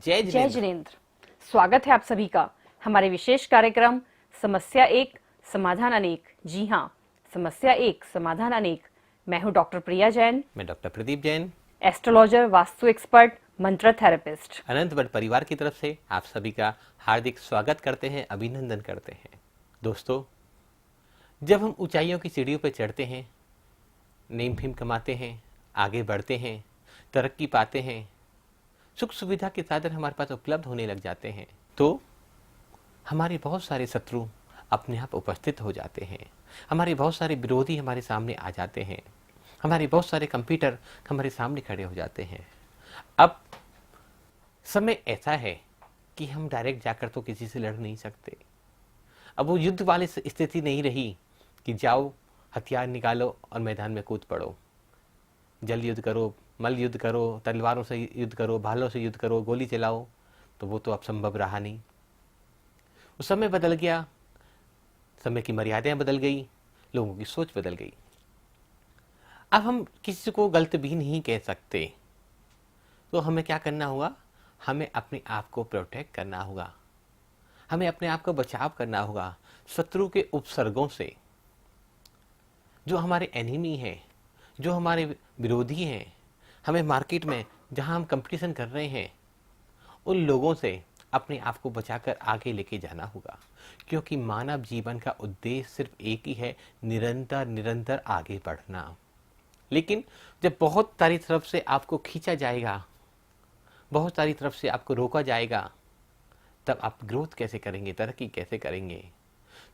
जय जय जिनेंद्र। जिनेंद्र। स्वागत है आप सभी का हमारे विशेष कार्यक्रम समस्या एक समाधान अनेक। जी हाँ, समस्या एक समाधान अनेक। मैं हूँ डॉक्टर प्रिया जैन, मैं doctor Pradeep Jain, astrologer, vastu expert, मंत्र थेरेपिस्ट। अनंत बट परिवार की तरफ से आप सभी का हार्दिक स्वागत करते हैं, अभिनंदन करते हैं। दोस्तों, जब हम ऊंचाइयों की सीढ़ियों पर चढ़ते हैं, नेम फेम कमाते हैं, आगे बढ़ते हैं, तरक्की पाते हैं, सुख सुविधा के साधन हमारे पास उपलब्ध होने लग जाते हैं, तो हमारे बहुत सारे शत्रु अपने आप उपस्थित हो जाते हैं। हमारे बहुत सारे विरोधी हमारे सामने आ जाते हैं। हमारे बहुत सारे कंप्यूटर हमारे सामने खड़े हो जाते हैं। अब समय ऐसा है कि हम डायरेक्ट जाकर तो किसी से लड़ नहीं सकते। अब वो युद्ध वाली स्थिति नहीं रही कि जाओ, हथियार निकालो और मैदान में कूद पड़ो, जल युद्ध करो, मल युद्ध करो, तलवारों से युद्ध करो, भालों से युद्ध करो, गोली चलाओ। तो वो तो अब संभव रहा नहीं। उस समय बदल गया, समय की मर्यादाएं बदल गई, लोगों की सोच बदल गई। अब हम किसी को गलत भी नहीं कह सकते, तो हमें क्या करना होगा? हमें अपने आप को प्रोटेक्ट करना होगा, हमें अपने आप को बचाव करना होगा शत्रु के उपसर्गों से। जो हमारे एनिमी हैं, जो हमारे विरोधी हैं, हमें मार्केट में जहां हम कंपटीशन कर रहे हैं, उन लोगों से अपने आप को बचाकर आगे लेके जाना होगा। क्योंकि मानव जीवन का उद्देश्य सिर्फ एक ही है, निरंतर निरंतर आगे बढ़ना। लेकिन जब बहुत सारी तरफ से आपको खींचा जाएगा, बहुत सारी तरफ से आपको रोका जाएगा, तब आप ग्रोथ कैसे करेंगे, तरक्की कैसे करेंगे?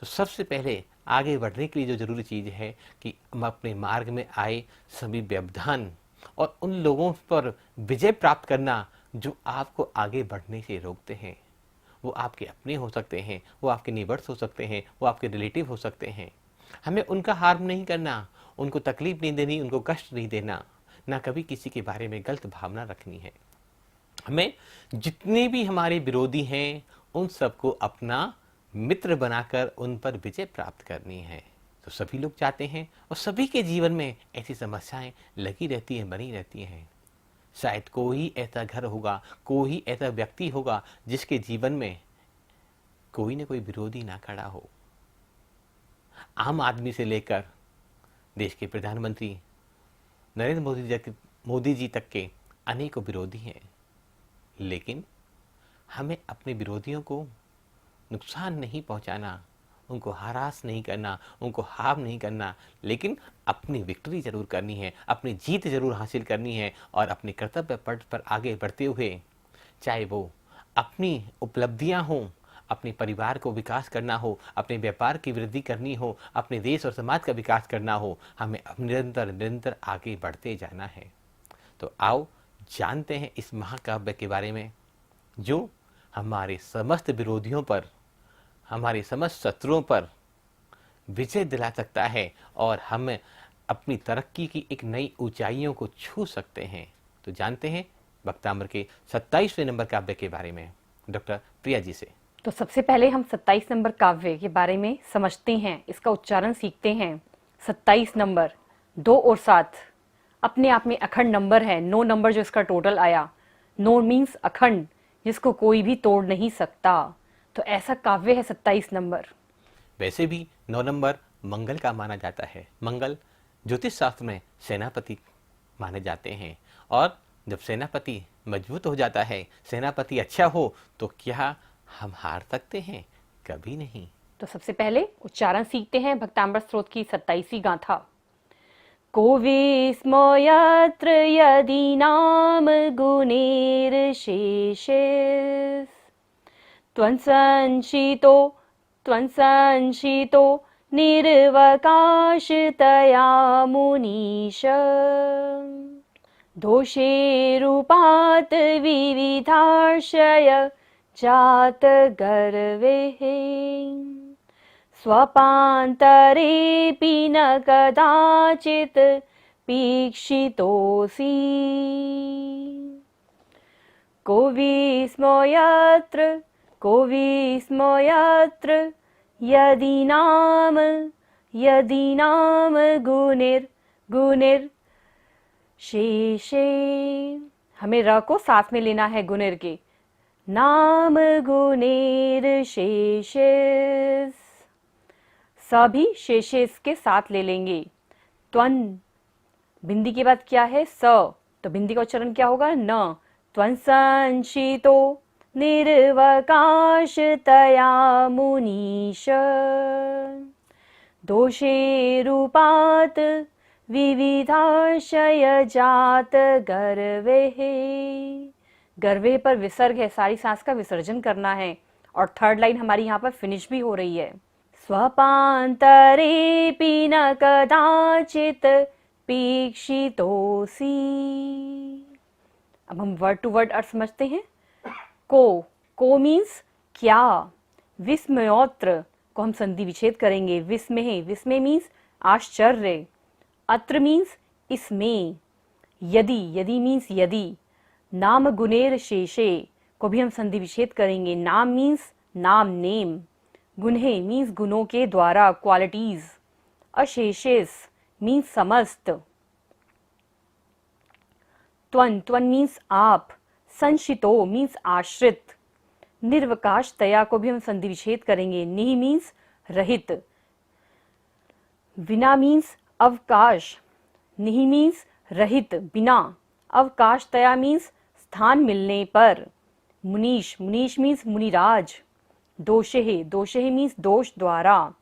तो सबसे पहले आगे बढ़ने के लिए जो जरूरी चीज है कि हम अपने मार्ग में आए सभी व्यवधान और उन लोगों पर विजय प्राप्त करना जो आपको आगे बढ़ने से रोकते हैं। वो आपके अपने हो सकते हैं, वो आपके नेबर्स हो सकते हैं, वो आपके रिलेटिव हो सकते हैं। हमें उनका हार्म नहीं करना, उनको तकलीफ नहीं देनी, उनको कष्ट नहीं देना, ना कभी किसी के बारे में गलत भावना रखनी है। हमें जितने भी हमारे विरोधी हैं उन सबको अपना मित्र बनाकर उन पर विजय प्राप्त करनी है। तो सभी लोग चाहते हैं और सभी के जीवन में ऐसी समस्याएं लगी रहती हैं, बनी रहती हैं। शायद कोई ऐसा घर होगा, कोई ऐसा व्यक्ति होगा जिसके जीवन में कोई न कोई विरोधी ना खड़ा हो। आम आदमी से लेकर देश के प्रधानमंत्री नरेंद्र मोदी जी तक के अनेकों विरोधी हैं। लेकिन हमें अपने विरोधियों को नुकसान नहीं पहुंचाना, उनको हरास नहीं करना, उनको हार्म नहीं करना, लेकिन अपनी विक्ट्री जरूर करनी है, अपनी जीत जरूर हासिल करनी है और अपने कर्तव्य पथ पर आगे बढ़ते हुए, चाहे वो अपनी उपलब्धियां हों, अपने परिवार को विकास करना हो, अपने व्यापार की वृद्धि करनी हो, अपने देश और समाज का विकास करना हो, हमें निरंतर निरंतर आगे बढ़ते जाना है। तो आओ जानते हैं इस महाकाव्य के बारे में जो हमारे समस्त विरोधियों पर, हमारे समस्त शत्रुओं पर विजय दिला सकता है और हम अपनी तरक्की की एक नई ऊंचाइयों को छू सकते हैं। तो जानते हैं वक्ताम्र के 27वें नंबर काव्य के बारे में डॉक्टर प्रिया जी से। तो सबसे पहले हम 27 नंबर काव्य के बारे में समझते हैं, इसका उच्चारण सीखते हैं। 27 नंबर 2 और 7 अपने आप में अखंड नंबर है। 9 नंबर जो इसका टोटल आया, 9 मीन्स अखंड, जिसको कोई भी तोड़ नहीं सकता। तो ऐसा काव्य है 27 नंबर। वैसे भी 9 नंबर मंगल का माना जाता है। मंगल ज्योतिष शास्त्र में सेनापति माने जाते हैं और जब सेनापति मजबूत हो जाता है, सेनापति अच्छा हो, तो क्या हम हार सकते हैं? कभी नहीं। तो सबसे पहले उच्चारण सीखते हैं भक्ताम्बर स्तोत्र की 27वीं गाथा। को विस्मयत्र यदि नाम गुणैर्शेषेस् त्वंसंशितो निर्वकाशतया मुनीश दोषेरूपात् विविधाशय जात गर्वेः स्वपान्तरेऽपि न कदाचित् पीक्षितोऽसि को विस्मयत्र यदि नाम गुणिर शेषे। हमें र को साथ में लेना है गुणिर के। नाम गुणेर शेषेस, सभी शेषेस के साथ ले लेंगे। त्वन, बिंदी के बाद क्या है? स, तो बिंदी का उच्चारण क्या होगा? न। त्वन संशितो निर्वकाशतया मुनीश, दोषे रूपात विविधाशय जात गर्वे। गर्वे पर विसर्ग है, सारी सांस का विसर्जन करना है। और थर्ड लाइन हमारी यहाँ पर फिनिश भी हो रही है। स्वपान्तरेऽपि न कदाचित् पीक्षितोऽसि। अब हम वर्ड टू वर्ड अर्थ समझते हैं। को मीन्स क्या, विस्मयोत्र को हम संधि विच्छेद करेंगे, विस्मय, विस्मय मीन्स आश्चर्य, अत्र मीन्स इसमें, यदि मीन्स यदि, नाम गुणेर शेषे को भी हम संधि विच्छेद करेंगे, नाम मीन्स नाम, नेम, गुन्हे मीन्स गुणों के द्वारा, क्वालिटीज, अशेषेस मीन्स समस्त, त्वन मीन्स आप, संशितो मीन्स आश्रित, निर्वकाशतया को भी हम संधि विच्छेद करेंगे, निह मीन्स रहित, विना मीन्स अवकाश, निह मीन्स रहित, बिना, अवकाशतया मीन्स स्थान मिलने पर, मुनीश मीन्स मुनिराज, दोषे मीन्स दोष द्वारा,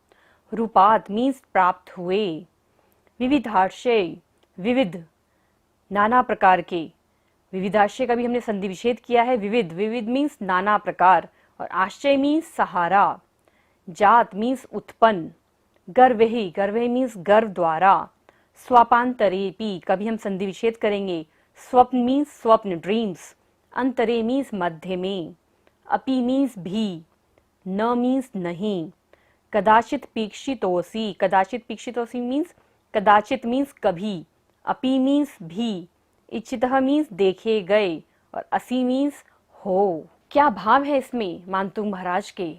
रूपात मीन्स प्राप्त हुए, विविधाशय विविध, नाना प्रकार के, विविधाशय का भी हमने संधि विच्छेद किया है, विविध मीन्स नाना प्रकार, और आश्चर्य मीन्स सहारा, जात मीन्स उत्पन्न, गर्वे मीन्स गर्व द्वारा, स्वापांतरेपि कभी हम संधि विच्छेद करेंगे, स्वप्न मीन्स स्वप्न, ड्रीम्स, अंतरे मीन्स मध्य में, अपि मीन्स भी, न मीन्स नहीं, कदाचित पीक्षितोसी मीन्स कदाचित मीन्स कभी, अपि मीन्स भी, इच्छितः मीन्स देखे गए, और असी मीन्स हो। क्या भाव है इसमें मानतुंग महाराज के?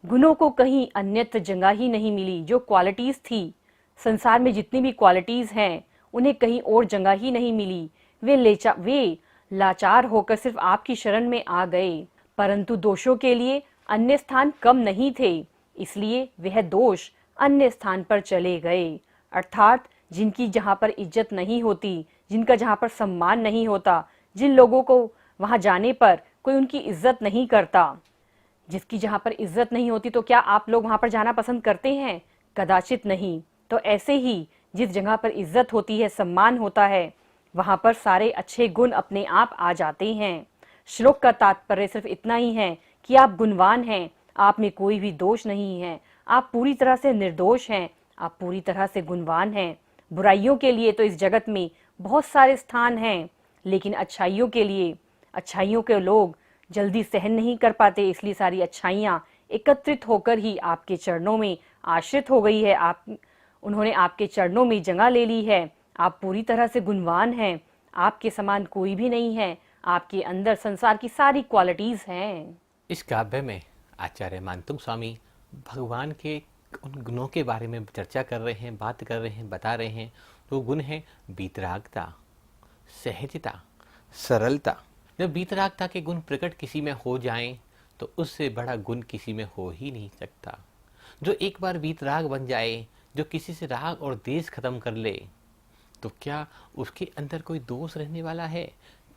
गुणों को कहीं अन्यत्र जगह ही नहीं मिली, जो क्वालिटीज थी संसार में, जितनी भी क्वालिटीज हैं उन्हें कहीं और जगह ही नहीं मिली। वे लाचार होकर सिर्फ आपकी शरण में आ गए, परंतु दोषों के लिए अन्य स्थान कम नहीं थे, इसलिए वह दोष अन्य स्थान पर चले गए। अर्थात जिनकी जहाँ पर इज्जत नहीं होती, जिनका जहाँ पर सम्मान नहीं होता, जिन लोगों को वहाँ जाने पर कोई उनकी इज्जत नहीं करता, जिसकी जहाँ पर इज्जत नहीं होती, तो क्या आप लोग वहाँ पर जाना पसंद करते हैं? कदाचित नहीं। तो ऐसे ही जिस जगह पर इज्जत होती है, सम्मान होता है, वहाँ पर सारे अच्छे गुण अपने आप आ जाते हैं। श्लोक का तात्पर्य सिर्फ इतना ही है कि आप गुणवान हैं, आप में कोई भी दोष नहीं है, आप पूरी तरह से निर्दोष हैं, आप पूरी तरह से गुणवान हैं। बुराइयों के लिए तो इस जगत में बहुत सारे स्थान हैं, लेकिन अच्छाइयों के लिए, अच्छाइयों के लोग जल्दी सहन नहीं कर पाते, इसलिए सारी अच्छाइयाँ एकत्रित होकर ही आपके चरणों में आश्रित हो गई है, उन्होंने आपके चरणों में जगह ले ली है। आप पूरी तरह से गुणवान हैं, आपके समान कोई भी नहीं है, आपके अंदर संसार की सारी क्वालिटीज हैं। इस काव्य में आचार्य मानतुंग स्वामी भगवान के उन गुणों के बारे में चर्चा कर रहे हैं, बात कर रहे हैं, बता रहे हैं। तो गुण है बीतरागता, सहजता, सरलता। जब बीतरागता के गुण प्रकट किसी में हो जाएं, तो उससे बड़ा गुण किसी में हो ही नहीं सकता। जो एक बार बीतराग बन जाए, जो किसी से राग और देश खत्म कर ले, तो क्या उसके अंदर कोई दोष रहने वाला है?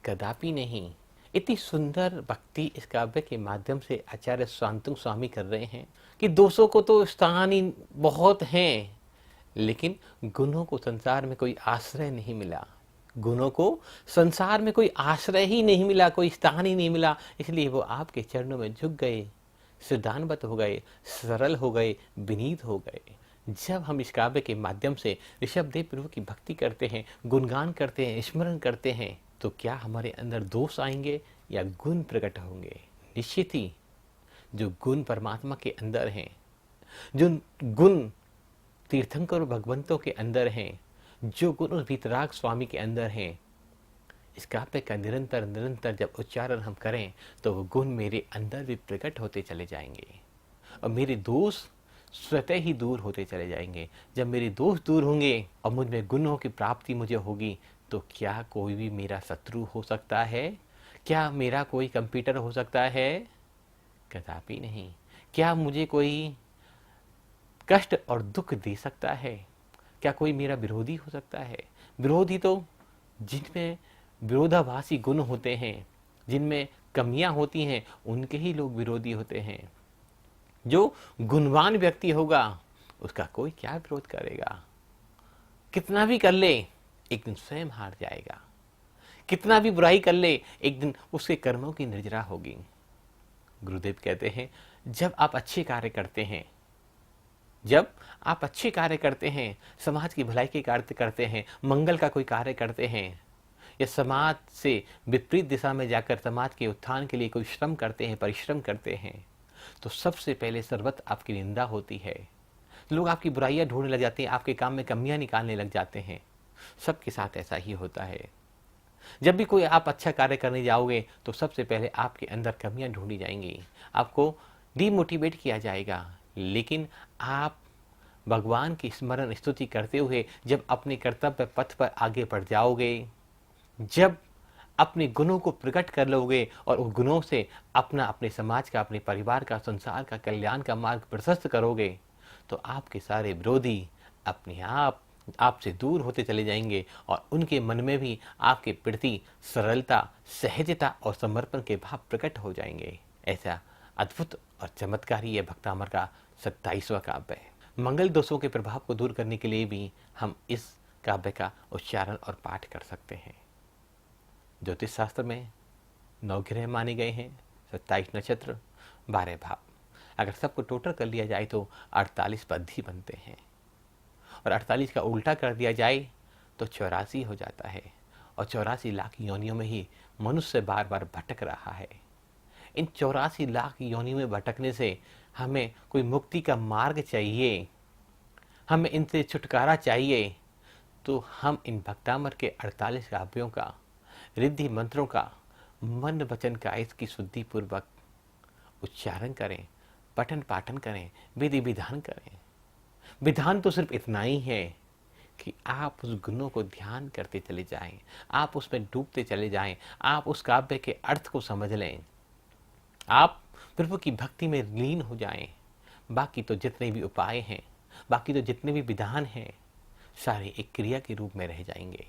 कदापि नहीं। इतनी सुंदर भक्ति इस काव्य के माध्यम से आचार्य शांतनु स्वामी कर रहे हैं कि दोषों को तो स्थान ही बहुत हैं, लेकिन गुणों को संसार में कोई आश्रय नहीं मिला। गुणों को संसार में कोई आश्रय ही नहीं मिला, कोई स्थान ही नहीं मिला, इसलिए वो आपके चरणों में झुक गए, सिद्धांतबद्ध हो गए, सरल हो गए, विनीत हो गए। जब हम इस काव्य के माध्यम से ऋषभदेव प्रभु की भक्ति करते हैं, गुणगान करते हैं, स्मरण करते हैं, तो क्या हमारे अंदर दोष आएंगे या गुण प्रकट होंगे? निश्चित ही जो गुण परमात्मा के अंदर हैं, जो गुण तीर्थंकर भगवंतों के अंदर हैं, जो गुण उस वीतराग स्वामी के अंदर हैं, इस काव्य का निरंतर जब उच्चारण हम करें, तो वो गुण मेरे अंदर भी प्रकट होते चले जाएंगे और मेरे दोष स्वतः ही दूर होते चले जाएंगे। जब मेरे दोष दूर होंगे और मुझ में गुणों की प्राप्ति मुझे होगी, तो क्या कोई भी मेरा शत्रु हो सकता है? क्या मेरा कोई कंप्यूटर हो सकता है? कदापि नहीं। क्या मुझे कोई कष्ट और दुख दे सकता है? क्या कोई मेरा विरोधी हो सकता है? विरोधी तो जिनमें विरोधाभासी गुण होते हैं, जिनमें कमियां होती हैं, उनके ही लोग विरोधी होते हैं। जो गुणवान व्यक्ति होगा उसका कोई क्या विरोध करेगा? कितना भी कर ले एक दिन स्वयं हार जाएगा। कितना भी बुराई कर ले एक दिन उसके कर्मों की निर्जरा होगी। गुरुदेव कहते हैं जब आप अच्छे कार्य करते हैं, जब आप अच्छे कार्य करते हैं, समाज की भलाई के कार्य करते हैं, मंगल का कोई कार्य करते हैं, या समाज से विपरीत दिशा में जाकर समाज के उत्थान के लिए कोई श्रम करते हैं, परिश्रम करते हैं, तो सबसे पहले सर्वत्र आपकी निंदा होती है। लोग आपकी बुराइयां ढूंढने लग जाते हैं, आपके काम में कमियां निकालने लग जाते हैं। सबके साथ ऐसा ही होता है। जब भी कोई आप अच्छा कार्य करने जाओगे तो सबसे पहले आपके अंदर कमियां ढूंढी जाएंगी, आपको डिमोटिवेट किया जाएगा। लेकिन आप भगवान की स्मरण स्तुति करते हुए जब अपने कर्तव्य पथ पर आगे बढ़ जाओगे, जब अपने गुणों को प्रकट कर लोगे और उन गुणों से अपने समाज का, अपने परिवार का, संसार का कल्याण का मार्ग प्रशस्त करोगे, तो आपके सारे विरोधी अपने आप आपसे दूर होते चले जाएंगे और उनके मन में भी आपके प्रति सरलता, सहजता और समर्पण के भाव प्रकट हो जाएंगे। ऐसा अद्भुत और चमत्कारी यह भक्तामर का 27वां काव्य है। मंगल दोषों के प्रभाव को दूर करने के लिए भी हम इस काव्य का उच्चारण और पाठ कर सकते हैं। ज्योतिष शास्त्र में 9 ग्रह माने गए हैं, 27 नक्षत्र, 12 भाव। अगर सबको टोटल कर लिया जाए तो 48 पद ही बनते हैं, और 48 का उल्टा कर दिया जाए तो 84 हो जाता है। और 84 लाख योनियों में ही मनुष्य बार बार भटक रहा है। इन 84 लाख योनियों में भटकने से हमें कोई मुक्ति का मार्ग चाहिए, हमें इनसे छुटकारा चाहिए। तो हम इन भक्तामर के 48 काव्यों का, रिद्धि मंत्रों का, मन वचन का इसकी शुद्धि पूर्वक उच्चारण करें, पठन पाठन करें, विधि विधान करें। विधान तो सिर्फ इतना ही है कि आप उस गुणों को ध्यान करते चले जाएं, आप उसमें डूबते चले जाएं, आप उस काव्य के अर्थ को समझ लें, आप प्रभु की भक्ति में लीन हो जाएं। बाकी तो जितने भी उपाय हैं, बाकी तो जितने भी विधान हैं, सारे एक क्रिया के रूप में रह जाएंगे।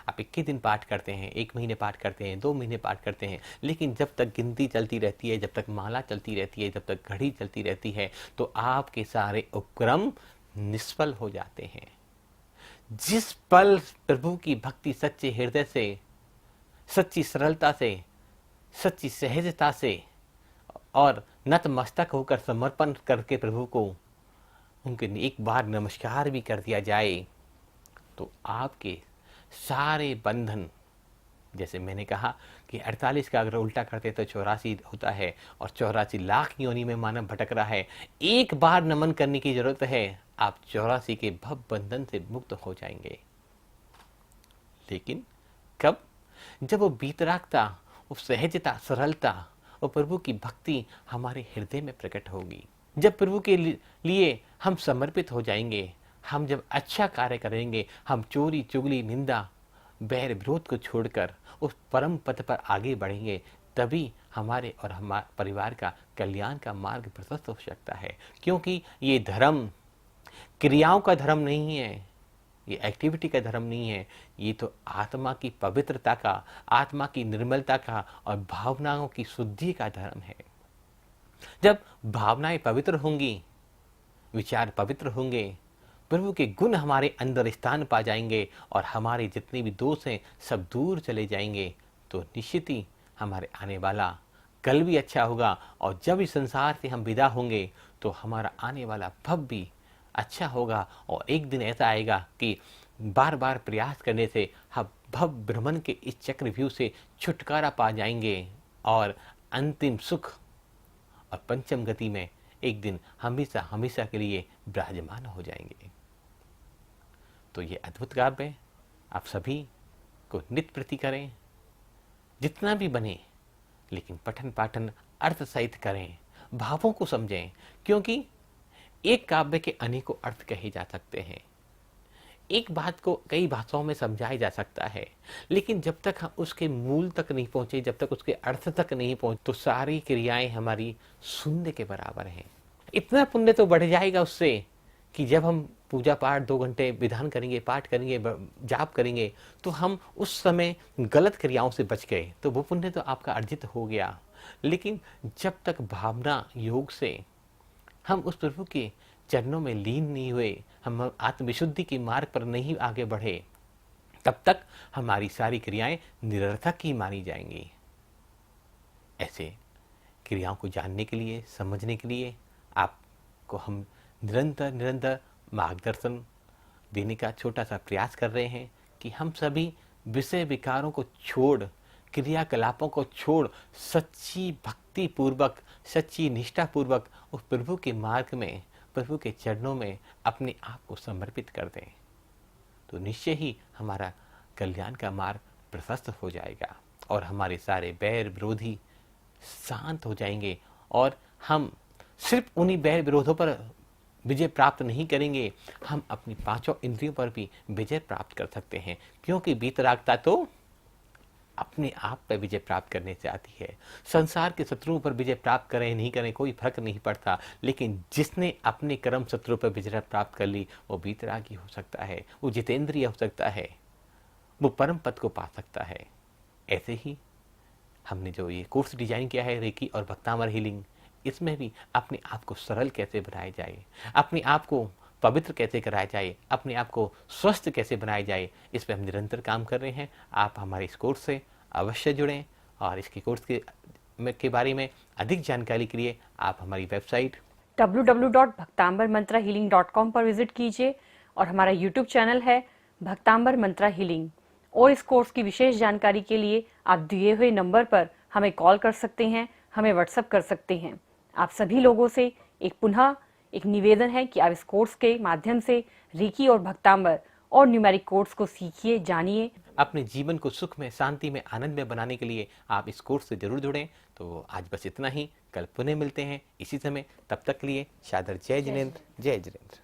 आप 21 दिन पाठ करते हैं, 1 महीने पाठ करते हैं, 2 महीने पाठ करते हैं, लेकिन जब तक गिनती चलती रहती है, जब तक माला चलती रहती है, जब तक घड़ी चलती रहती है, तो आपके सारे उपक्रम निष्फल हो जाते हैं। जिस पल प्रभु की भक्ति सच्चे हृदय से, सच्ची सरलता से, सच्ची सहजता से और नतमस्तक होकर समर्पण करके प्रभु को उनके एक बार नमस्कार भी कर दिया जाए, तो आपके सारे बंधन, जैसे मैंने कहा कि 48 का अगर उल्टा करते तो 84 होता है, और 84 लाख योनि में मानव भटक रहा है। एक बार नमन करने की जरूरत है, आप 84 के भव बंधन से मुक्त हो जाएंगे। लेकिन कब? जब वो बीतरागता, वो सहजता, सरलता और प्रभु की भक्ति हमारे हृदय में प्रकट होगी। जब प्रभु के लिए हम समर्पित हो जाएंगे, हम जब अच्छा कार्य करेंगे, हम चोरी चुगली निंदा बैर विरोध को छोड़कर उस परम पथ पर आगे बढ़ेंगे, तभी हमारे और हमारे परिवार का कल्याण का मार्ग प्रशस्त हो सकता है। क्योंकि ये धर्म क्रियाओं का धर्म नहीं है, ये एक्टिविटी का धर्म नहीं है, ये तो आत्मा की पवित्रता का, आत्मा की निर्मलता का और भावनाओं की शुद्धि का धर्म है। जब भावनाएं पवित्र होंगी, विचार पवित्र होंगे, प्रभु के गुण हमारे अंदर स्थान पा जाएंगे और हमारे जितने भी दोष हैं सब दूर चले जाएंगे, तो निश्चित ही हमारे आने वाला कल भी अच्छा होगा। और जब इस संसार से हम विदा होंगे तो हमारा आने वाला भव भी अच्छा होगा। और एक दिन ऐसा आएगा कि बार बार प्रयास करने से हम भव भ्रमण के इस चक्रव्यूह से छुटकारा पा जाएंगे और अंतिम सुख और पंचम गति में एक दिन हमेशा हमेशा के लिए विराजमान हो जाएंगे। तो ये अद्भुत काव्य है, आप सभी को नित्य प्रति करें, जितना भी बने, लेकिन पठन पाठन अर्थ सहित करें, भावों को समझें। क्योंकि एक काव्य के अनेकों अर्थ कहे जा सकते हैं, एक बात को कई भाषाओं में समझाया जा सकता है, लेकिन जब तक हम उसके मूल तक नहीं पहुंचे, जब तक उसके अर्थ तक नहीं पहुंचे, तो सारी क्रियाएं हमारी शून्य के बराबर हैं। इतना पुण्य तो बढ़ जाएगा उससे कि जब हम पूजा पाठ 2 घंटे विधान करेंगे, पाठ करेंगे, जाप करेंगे, तो हम उस समय गलत क्रियाओं से बच गए, तो वो पुण्य तो आपका अर्जित हो गया। लेकिन जब तक भावना योग से हम उस प्रभु के चरणों में लीन नहीं हुए, हम आत्मविशुद्धि के मार्ग पर नहीं आगे बढ़े, तब तक हमारी सारी क्रियाएं निरर्थक ही मानी जाएंगी। ऐसे क्रियाओं को जानने के लिए, समझने के लिए आपको हम निरंतर मार्गदर्शन देने का छोटा सा प्रयास कर रहे हैं कि हम सभी विषय विकारों को छोड़, क्रियाकलापों को छोड़, सच्ची भक्ति पूर्वक, सच्ची निष्ठा पूर्वक उस प्रभु के मार्ग में, प्रभु के चरणों में अपने आप को समर्पित कर दें, तो निश्चय ही हमारा कल्याण का मार्ग प्रशस्त हो जाएगा और हमारे सारे बैर विरोधी शांत हो जाएंगे। और हम सिर्फ उन्हीं बैर विरोधों पर विजय प्राप्त नहीं करेंगे, हम अपनी 5 इंद्रियों पर भी विजय प्राप्त कर सकते हैं, क्योंकि वीतरागता तो अपने आप पर विजय प्राप्त करने से आती है। संसार के शत्रुओं पर विजय प्राप्त करें नहीं करें कोई फर्क नहीं पड़ता, लेकिन जिसने अपने कर्म शत्रु पर विजय प्राप्त कर ली, वो वीतरागी हो सकता है, वो जितेंद्रिय हो सकता है, वो परम पद को पा सकता है। ऐसे ही हमने जो ये कोर्स डिजाइन किया है, रेकी और भक्तामर हीलिंग, इसमें भी अपने आप को सरल कैसे बनाया जाए, अपने आप को पवित्र कैसे कराया जाए, अपने आप को स्वस्थ कैसे बनाया जाए, इस पर हम निरंतर काम कर रहे हैं। आप हमारे इस कोर्स से अवश्य जुड़ें और इसके कोर्स के बारे में अधिक जानकारी के लिए आप हमारी वेबसाइट www.bhaktambarmantrahealing.com पर विजिट कीजिए और हमारा यूट्यूब चैनल है भक्तांबर मंत्रा हीलिंग। और इस कोर्स की विशेष जानकारी के लिए आप दिए हुए नंबर पर हमें कॉल कर सकते हैं, हमें व्हाट्सएप कर सकते हैं। आप सभी लोगों से पुनः एक निवेदन है कि आप इस कोर्स के माध्यम से रेकी और भक्तांबर और न्यूमेरिक कोर्स को सीखिए, जानिए। अपने जीवन को सुख में, शांति में, आनंद में बनाने के लिए आप इस कोर्स से जरूर जुड़ें। तो आज बस इतना ही, कल पुनः मिलते हैं इसी समय। तब तक के लिए सादर जय जिनेंद्र, जय जिनेंद्र।